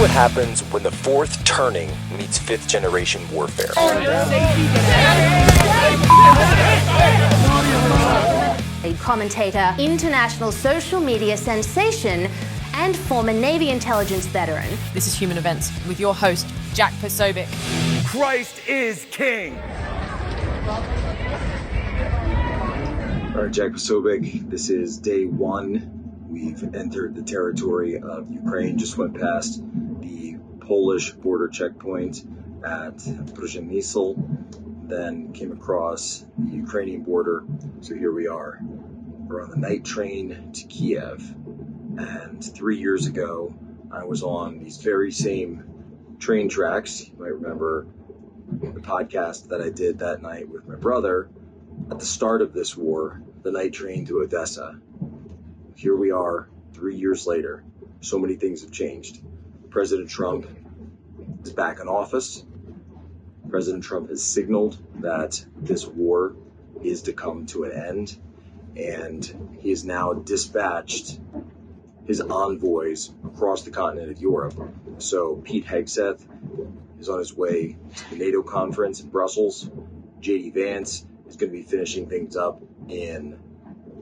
what happens when the fourth turning meets fifth generation warfare. A commentator, international social media sensation, and former Navy intelligence veteran. This is Human Events with your host, Jack Posobiec. Christ is King. All right, Jack Posobiec, this is day one. We've entered the territory of Ukraine, just went past the Polish border checkpoint at Przemysl, then came across the Ukrainian border. So here we are. We're on the night train to Kiev. And 3 years ago, I was on these very same train tracks. You might remember the podcast that I did that night with my brother at the start of this war, the night train to Odessa. Here we are 3 years later. So many things have changed. President Trump is back in office. President Trump has signaled that this war is to come to an end. And he has now dispatched his envoys across the continent of Europe. So Pete Hegseth is on his way to the NATO conference in Brussels. J.D. Vance is going to be finishing things up in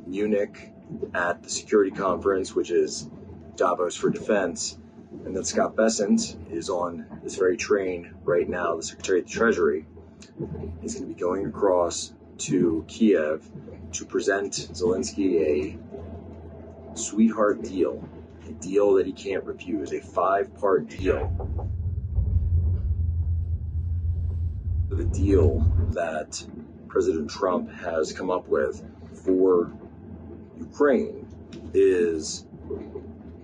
Munich at the security conference, which is Davos for defense. And then Scott Bessent is on this very train right now, the Secretary of the Treasury. He's going to be going across to Kiev to present Zelensky a sweetheart deal, a deal that he can't refuse, a 5-part deal. The deal that President Trump has come up with for Ukraine is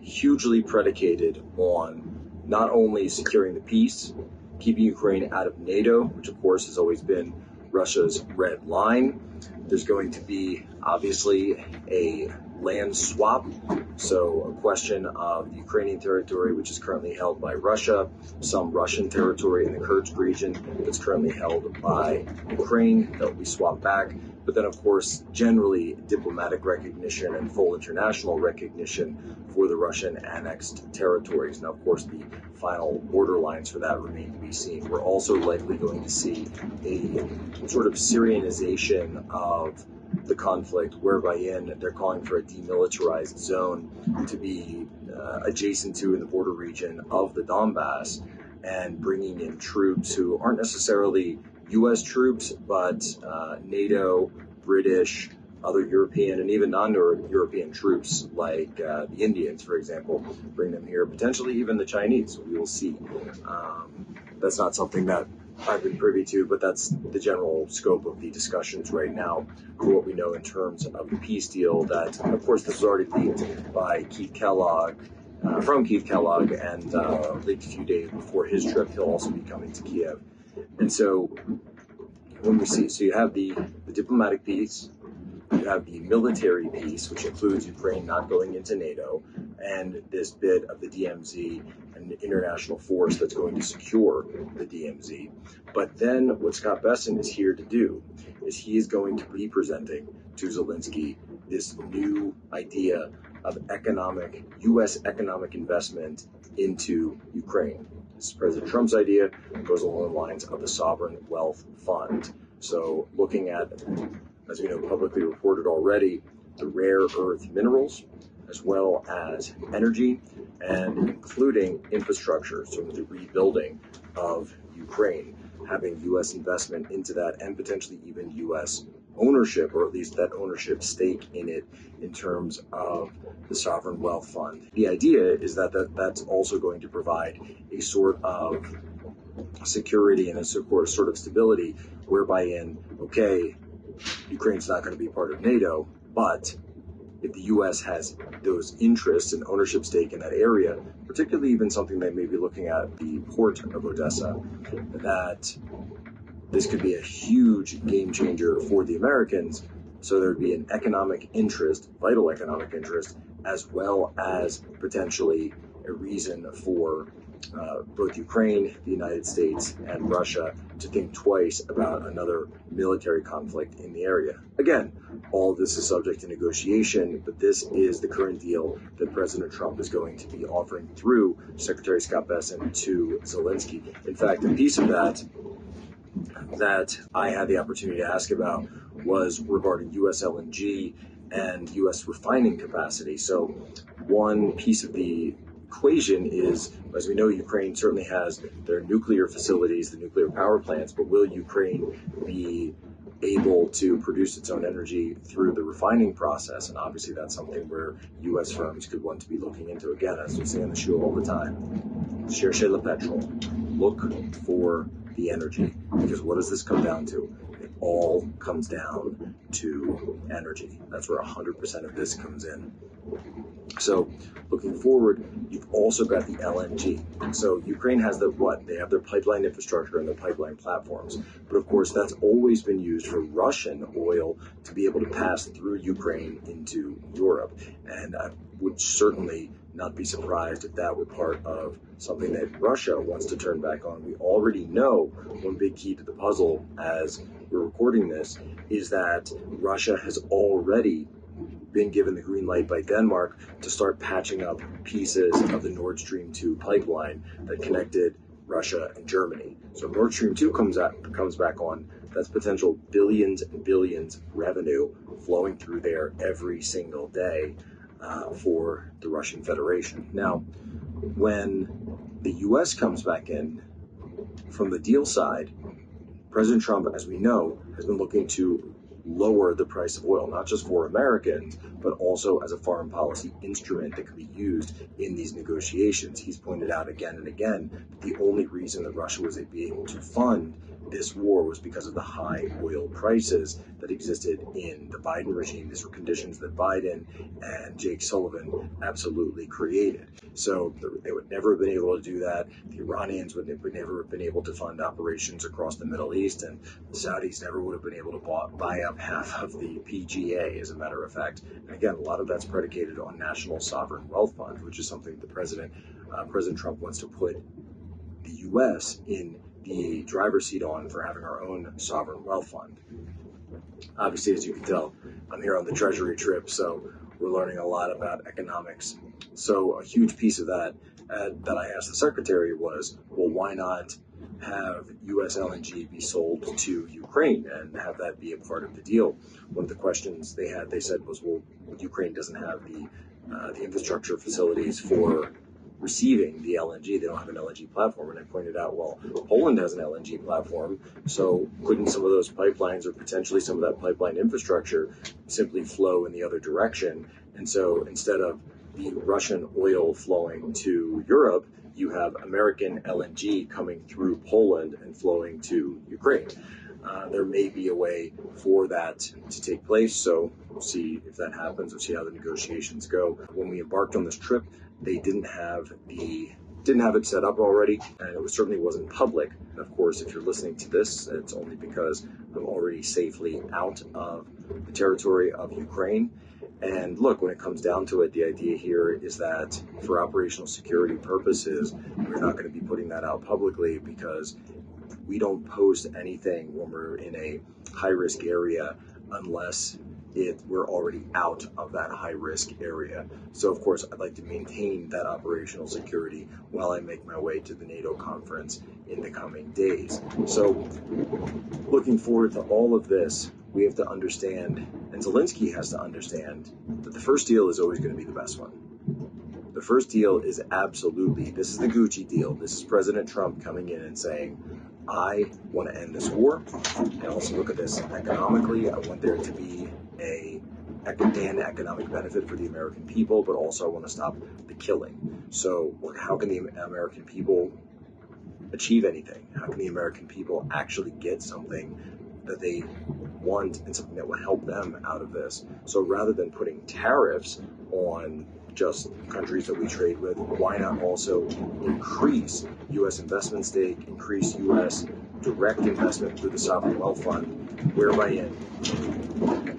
hugely predicated on not only securing the peace, keeping Ukraine out of NATO, which of course has always been Russia's red line. There's going to be obviously a land swap, so a question of the Ukrainian territory, which is currently held by Russia, some Russian territory in the Kursk region that's currently held by Ukraine that will be swapped back. But then, of course, generally diplomatic recognition and full international recognition for the Russian annexed territories. Now, of course, the final border lines for that remain to be seen. We're also likely going to see a sort of Syrianization of the conflict, whereby they're calling for a demilitarized zone to be adjacent to in the border region of the Donbass, and bringing in troops who aren't necessarily U.S. troops, but NATO, British, other European, and even non-European troops like the Indians, for example, bring them here, potentially even the Chinese. We will see. That's not something that I've been privy to, but that's the general scope of the discussions right now for what we know in terms of the peace deal that, of course, this was already leaked by Keith Kellogg, from Keith Kellogg, and leaked a few days before his trip. He'll also be coming to Kiev. And so when we see, so you have the diplomatic piece, you have the military piece, which includes Ukraine not going into NATO, and this bit of the DMZ and the international force that's going to secure the DMZ. But then what Scott Bessent is here to do is he is going to be presenting to Zelensky this new idea of U.S. economic investment into Ukraine. This is President Trump's idea. It goes along the lines of the Sovereign Wealth Fund. So looking at, as we know, publicly reported already, the rare earth minerals, as well as energy, and including infrastructure, so the rebuilding of Ukraine, having U.S. investment into that, and potentially even U.S. ownership, or at least that ownership stake in it, in terms of the Sovereign Wealth Fund. The idea is that's also going to provide a sort of security and a sort of stability, whereby Ukraine's not going to be part of NATO, but if the U.S. has those interests and ownership stake in that area, particularly even something they may be looking at the port of Odessa, that this could be a huge game changer for the Americans. So there would be an economic interest, vital economic interest, as well as potentially a reason for both Ukraine, the United States, and Russia to think twice about another military conflict in the area. Again, all of this is subject to negotiation, but this is the current deal that President Trump is going to be offering through Secretary Scott Bessent to Zelensky. In fact, a piece of that I had the opportunity to ask about was regarding U.S. LNG and U.S. refining capacity. So one piece of the equation is, as we know, Ukraine certainly has their nuclear facilities, the nuclear power plants, but will Ukraine be able to produce its own energy through the refining process? And obviously that's something where U.S. firms could want to be looking into. Again, as we say on the show all the time, cherchez le pétrole, look for the energy, because what does this come down to? It all comes down to energy. That's where 100% of this comes in. So looking forward, you've also got the LNG. So Ukraine has they have their pipeline infrastructure and their pipeline platforms. But of course, that's always been used for Russian oil to be able to pass through Ukraine into Europe. And I would certainly not be surprised if that were part of something that Russia wants to turn back on. We already know one big key to the puzzle as we're recording this is that Russia has already been given the green light by Denmark to start patching up pieces of the Nord Stream 2 pipeline that connected Russia and Germany. So if Nord Stream 2 comes back on, that's potential billions and billions revenue flowing through there every single day for the Russian Federation. Now, when the U.S. comes back in from the deal side, President Trump, as we know, has been looking to lower the price of oil, not just for Americans, but also as a foreign policy instrument that can be used in these negotiations. He's pointed out again and again that the only reason that Russia was able to fund this war was because of the high oil prices that existed in the Biden regime. These were conditions that Biden and Jake Sullivan absolutely created. So they would never have been able to do that. The Iranians would never have been able to fund operations across the Middle East, and the Saudis never would have been able to buy up half of the PGA, as a matter of fact. And again, a lot of that's predicated on national sovereign wealth funds, which is something that President Trump wants to put the U.S. in the driver's seat on for having our own sovereign wealth fund. Obviously, as you can tell, I'm here on the Treasury trip, so we're learning a lot about economics. So a huge piece of that that I asked the Secretary was, well, why not have U.S. LNG be sold to Ukraine and have that be a part of the deal? One of the questions they said was, well, Ukraine doesn't have the infrastructure facilities for receiving the LNG. They don't have an LNG platform. And I pointed out, well, Poland has an LNG platform, so couldn't some of those pipelines or potentially some of that pipeline infrastructure simply flow in the other direction? And so instead of the Russian oil flowing to Europe, you have American LNG coming through Poland and flowing to Ukraine. There may be a way for that to take place, so we'll see if that happens. We'll see how the negotiations go. When we embarked on this trip, they didn't have it set up already, and it certainly wasn't public. And of course, if you're listening to this, it's only because I'm already safely out of the territory of Ukraine. And look, when it comes down to it, the idea here is that for operational security purposes, we're not going to be putting that out publicly because we don't post anything when we're in a high-risk area unless we're already out of that high-risk area. So, of course, I'd like to maintain that operational security while I make my way to the NATO conference in the coming days. So, looking forward to all of this, we have to understand, and Zelensky has to understand, that the first deal is always going to be the best one. The first deal is absolutely, this is the Gucci deal. This is President Trump coming in and saying, I want to end this war. And also look at this economically. I want there to be an economic benefit for the American people, but also I want to stop the killing. So how can the American people achieve anything? How can the American people actually get something that they want and something that will help them out of this? So rather than putting tariffs on just countries that we trade with, why not also increase U.S. investment stake, increase U.S. direct investment through the Sovereign Wealth Fund, whereby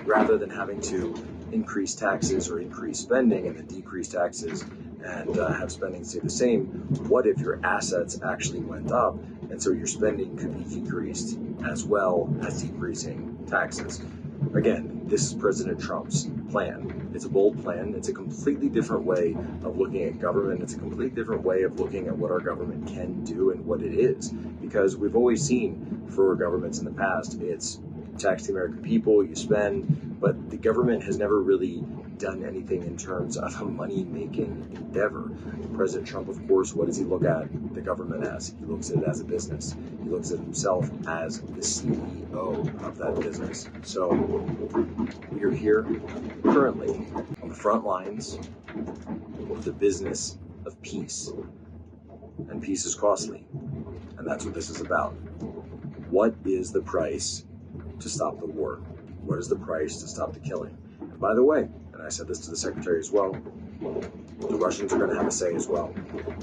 rather than having to increase taxes or increase spending and then decrease taxes and have spending stay the same, what if your assets actually went up, and so your spending could be decreased as well as decreasing taxes? Again, this is President Trump's plan. It's a bold plan. It's a completely different way of looking at government. It's a completely different way of looking at what our government can do and what it is. Because we've always seen for governments in the past, it's tax the American people, you spend, but the government has never really done anything in terms of a money-making endeavor. President Trump, of course, what does he look at the government as? He looks at it as a business. He looks at himself as the CEO of that business. So we are here currently on the front lines of the business of peace. And peace is costly. And that's what this is about. What is the price to stop the war? What is the price to stop the killing? And by the way, and I said this to the secretary as well, the Russians are going to have a say as well.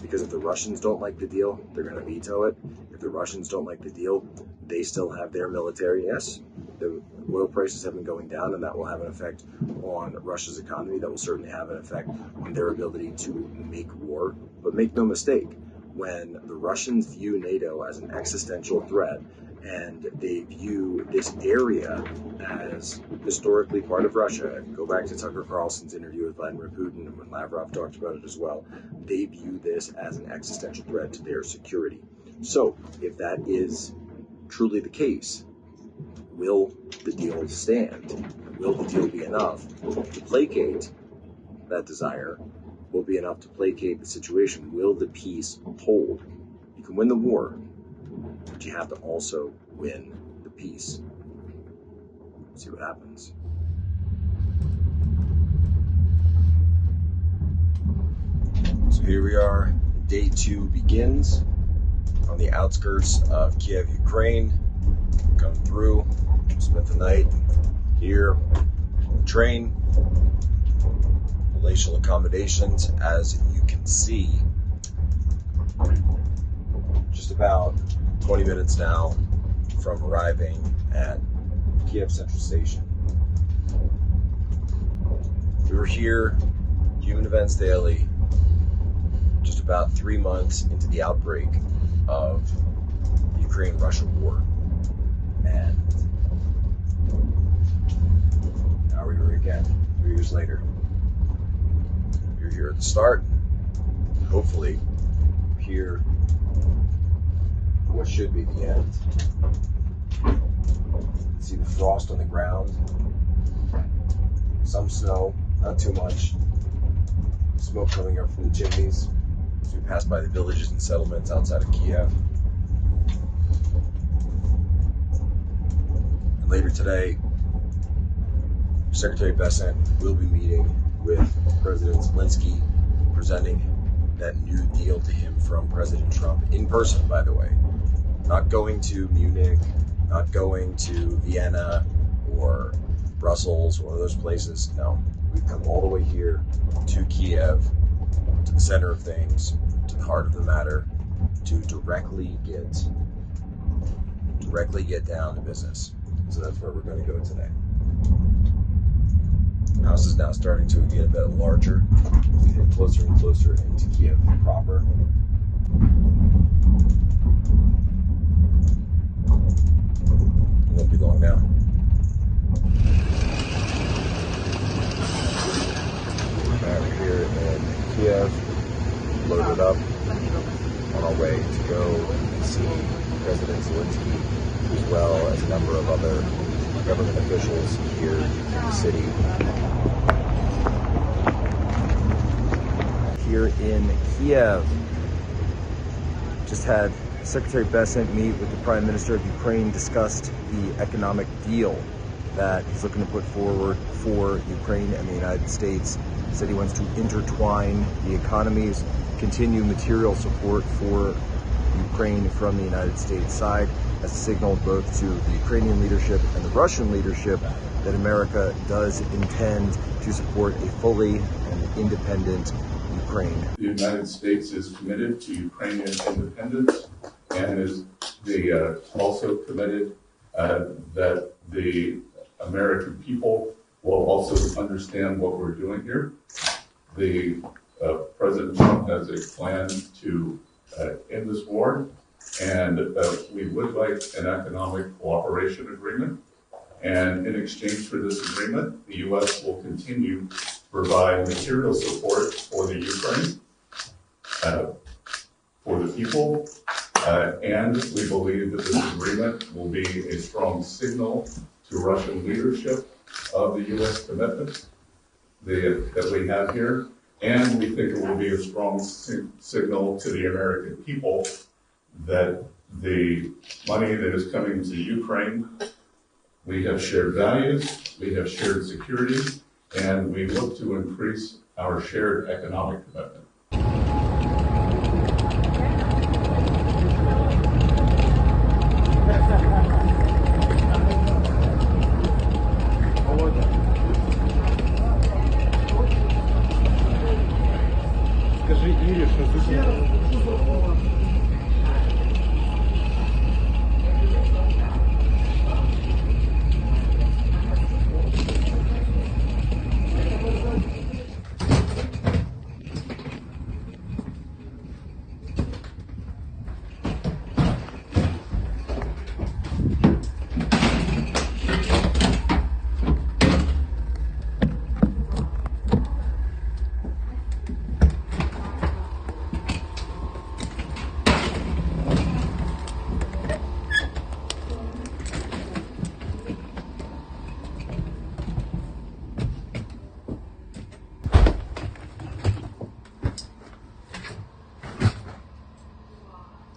Because if the Russians don't like the deal, they're going to veto it. If the Russians don't like the deal, they still have their military. Yes, the oil prices have been going down, and that will have an effect on Russia's economy. That will certainly have an effect on their ability to make war. But make no mistake, when the Russians view NATO as an existential threat, and they view this area as historically part of Russia. Go back to Tucker Carlson's interview with Vladimir Putin, and when Lavrov talked about it as well. They view this as an existential threat to their security. So, if that is truly the case, will the deal stand? Will the deal be enough to placate that desire? Will be enough to placate the situation? Will the peace hold? You can win the war, but you have to also win the peace. See what happens. So here we are. Day 2 begins on the outskirts of Kiev, Ukraine. Come through, spent the night here on the train. Palatial accommodations, as you can see. Just about 20 minutes now from arriving at Kiev Central Station. We were here, Human Events Daily, just about 3 months into the outbreak of the Ukraine-Russia war. And now we are again, 3 years later. You're here at the start. Hopefully, here what should be the end. See the frost on the ground. Some snow, not too much. Smoke coming up from the chimneys as we pass by the villages and settlements outside of Kiev. And later today, Secretary Bessent will be meeting with President Zelensky, presenting that new deal to him from President Trump in person, by the way. Not going to Munich, not going to Vienna or Brussels or those places. No, we've come all the way here to Kiev, to the center of things, to the heart of the matter, to directly get down to business. So that's where we're going to go today. The house is now starting to get a bit larger. We get closer and closer into Kiev proper. It won't be long now. We're here in Kiev, loaded up, on our way to go see President Zelensky, as well as a number of other government officials here in the city. Here in Kiev, just had Secretary Bessent meet with the Prime Minister of Ukraine, discussed the economic deal that he's looking to put forward for Ukraine and the United States. He said he wants to intertwine the economies, continue material support for Ukraine from the United States side, as a signal both to the Ukrainian leadership and the Russian leadership that America does intend to support a fully and independent Ukraine. The United States is committed to Ukrainian independence and is also committed that the American people will also understand what we're doing here. The President Trump has a plan to end this war, and we would like an economic cooperation agreement. And in exchange for this agreement, the U.S. will continue to provide material support for the Ukraine, for the people, and we believe that this agreement will be a strong signal to Russian leadership of the U.S. commitments that we have here, and we think it will be a strong signal to the American people that the money that is coming to Ukraine, we have shared values, we have shared security, and we look to increase our shared economic commitment.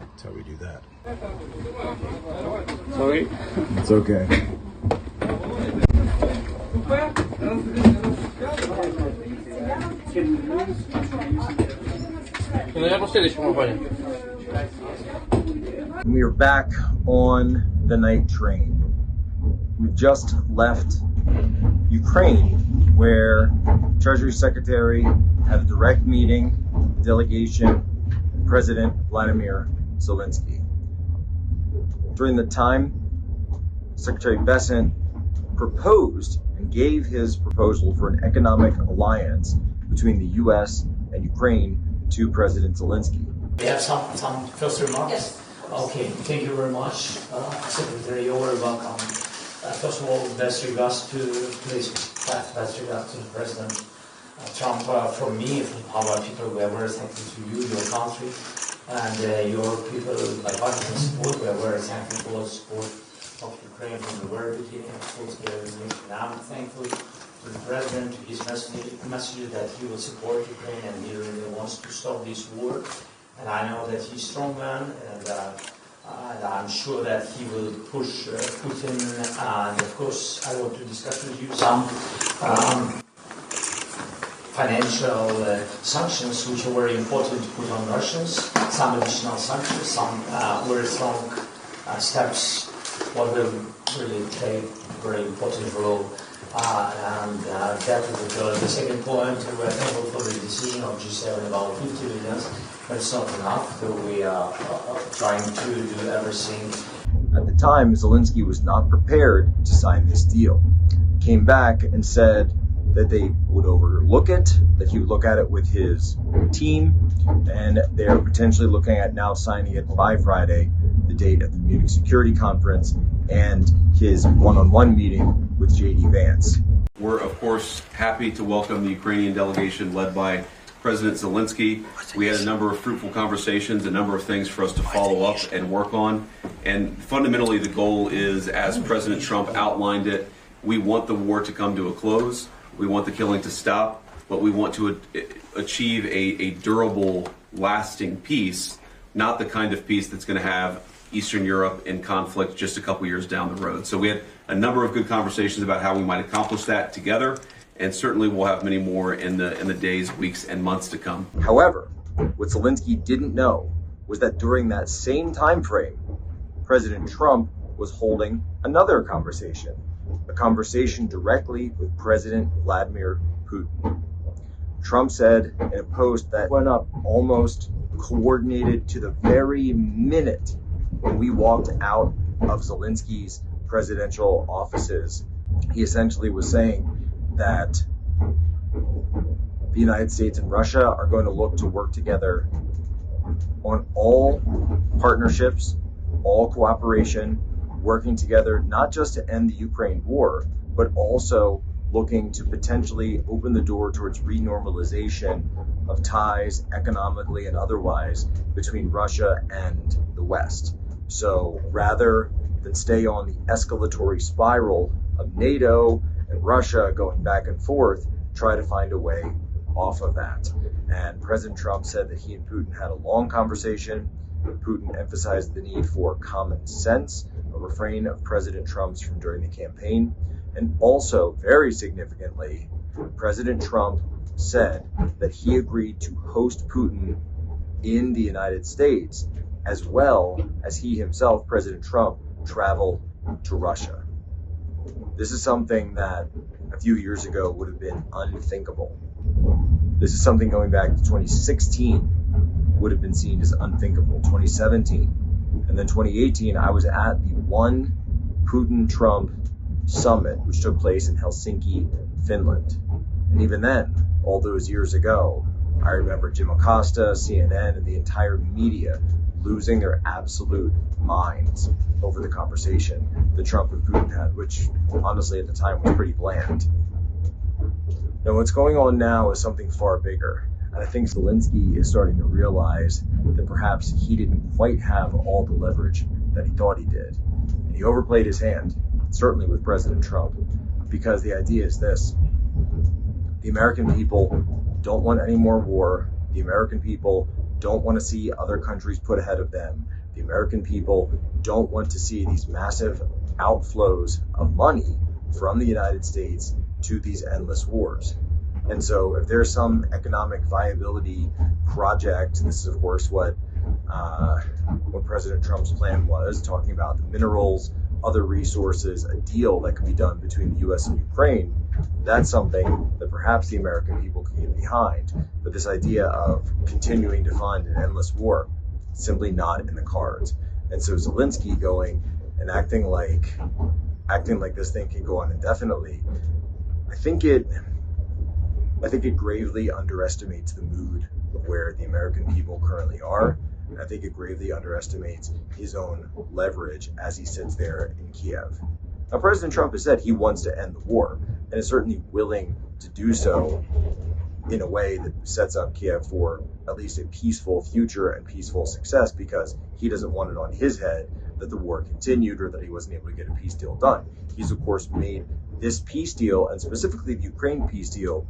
That's how we do that. Sorry. It's okay. We are back on the night train. We've just left Ukraine, where Treasury Secretary had a direct meeting with the delegation and President Vladimir Zelensky. During the time, Secretary Bessent proposed and gave his proposal for an economic alliance between the U.S. and Ukraine to President Zelensky. We have some first remarks? Yes. Okay, thank you very much, Secretary. You're very welcome. First of all, best regards to the President Trump. From me, from our people, we are very thankful to you, your country, and your people, bipartisan support. We are very thankful for the support of Ukraine from the very beginning. Of course, I'm thankful to the President, to his message that he will support Ukraine and he really wants to stop this war. And I know that he's a strong man, and I'm sure that he will push Putin. And of course, I want to discuss with you some financial sanctions, which are very important to put on Russians. Some additional sanctions, some very strong steps, what will really play a very important role. And that will be the second point. We are thankful for the decision of G7 about 50 billion. But it's not enough, so we are trying to do everything. At the time, Zelensky was not prepared to sign this deal. Came back and said that they would overlook it, that he would look at it with his team, and they're potentially looking at now signing it by Friday, the date of the Munich Security Conference, and his one-on-one meeting with J.D. Vance. We're, of course, happy to welcome the Ukrainian delegation led by President Zelensky. We had a number of fruitful conversations, a number of things for us to follow up and work on. And fundamentally, the goal is, as President Trump outlined it, we want the war to come to a close. We want the killing to stop, but we want to achieve a durable, lasting peace, not the kind of peace that's going to have Eastern Europe in conflict just a couple years down the road. So we had a number of good conversations about how we might accomplish that together. And certainly we'll have many more in the days, weeks, and months to come. However, what Zelensky didn't know was that during that same time frame, President Trump was holding another conversation, a conversation directly with President Vladimir Putin. Trump said in a post that went up almost coordinated to the very minute when we walked out of Zelensky's presidential offices. He essentially was saying that the United States and Russia are going to look to work together on all partnerships, all cooperation, working together not just to end the Ukraine war, but also looking to potentially open the door towards renormalization of ties economically and otherwise between Russia and the West. So rather than stay on the escalatory spiral of NATO and Russia going back and forth, try to find a way off of that. And President Trump said that he and Putin had a long conversation. Putin emphasized the need for common sense, a refrain of President Trump's from during the campaign. And also, very significantly, President Trump said that he agreed to host Putin in the United States, as well as he himself, President Trump, travel to Russia. This is something that a few years ago would have been unthinkable. This is something going back to 2016 would have been seen as unthinkable. 2017, and then 2018, I was at the one Putin-Trump summit, which took place in Helsinki, Finland. And even then, all those years ago, I remember Jim Acosta, CNN, and the entire media losing their absolute minds over the conversation that Trump and Putin had, which honestly at the time was pretty bland. Now, what's going on now is something far bigger. And I think Zelensky is starting to realize that perhaps he didn't quite have all the leverage that he thought he did. And he overplayed his hand, certainly with President Trump, because the idea is this: the American people don't want any more war. The American people don't want to see other countries put ahead of them. The American people don't want to see these massive outflows of money from the United States to these endless wars. And so if there's some economic viability project, this is of course what President Trump's plan was, talking about the minerals, other resources, a deal that could be done between the U.S. and Ukraine, that's something that perhaps the American people can get behind. But this idea of continuing to fund an endless war, simply not in the cards. And so Zelensky going and acting like this thing can go on indefinitely, I think it gravely underestimates the mood of where the American people currently are. And I think it gravely underestimates his own leverage as he sits there in Kiev. Now, President Trump has said he wants to end the war and is certainly willing to do so in a way that sets up Kiev for at least a peaceful future and peaceful success, because he doesn't want it on his head that the war continued or that he wasn't able to get a peace deal done. He's, of course, made this peace deal, and specifically the Ukraine peace deal,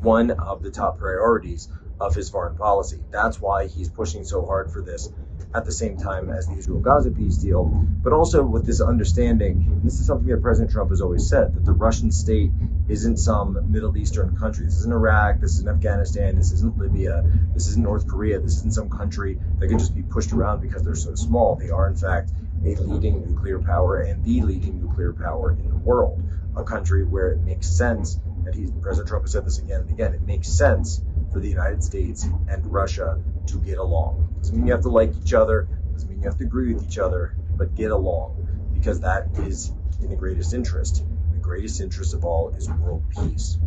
one of the top priorities of his foreign policy. That's why he's pushing so hard for this at the same time as the Israel-Gaza peace deal, but also with this understanding, this is something that President Trump has always said, that the Russian state isn't some Middle Eastern country. This isn't Iraq, this isn't Afghanistan, this isn't Libya, this isn't North Korea, this isn't some country that can just be pushed around because they're so small. They are, in fact, a leading nuclear power and the leading nuclear power in the world, a country where it makes sense, and President Trump has said this again and again, it makes sense for the United States and Russia to get along. Doesn't mean you have to like each other, doesn't mean you have to agree with each other, but get along, because that is in the greatest interest. The greatest interest of all is world peace.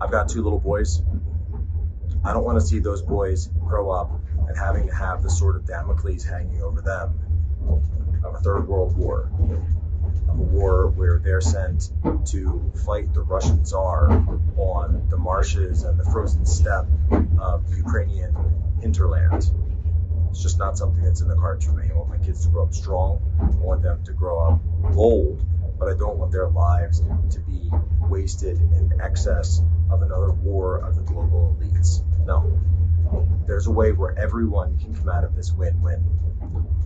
I've got 2 little boys. I don't want to see those boys grow up and having to have the sword of Damocles hanging over them of a third world war, of a war where they're sent to fight the Russian Tsar on the marshes and the frozen steppe of the Ukrainian hinterland. It's just not something that's in the cards for me. I want my kids to grow up strong. I want them to grow up bold, but I don't want their lives to be wasted in excess of another war of the global elites. No. There's a way where everyone can come out of this win-win.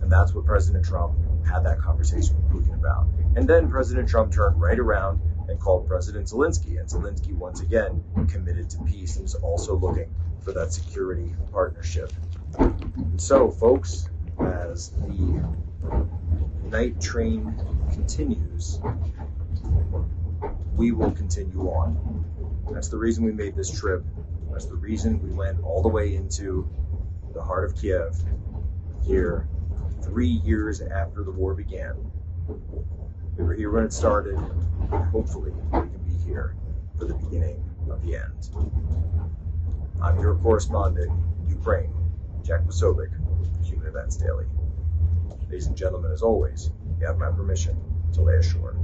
And that's what President Trump had that conversation with Putin about. And then President Trump turned right around and called President Zelensky. And Zelensky, once again, committed to peace and is also looking for that security partnership. And so, folks, as the night train continues, we will continue on. That's the reason we made this trip. That's the reason we went all the way into the heart of Kiev here 3 years after the war began. We were here when it started. Hopefully, we can be here for the beginning of the end. I'm your correspondent, Ukraine, Jack Posobiec, Human Events Daily. Ladies and gentlemen, as always, you have my permission to lay ashore.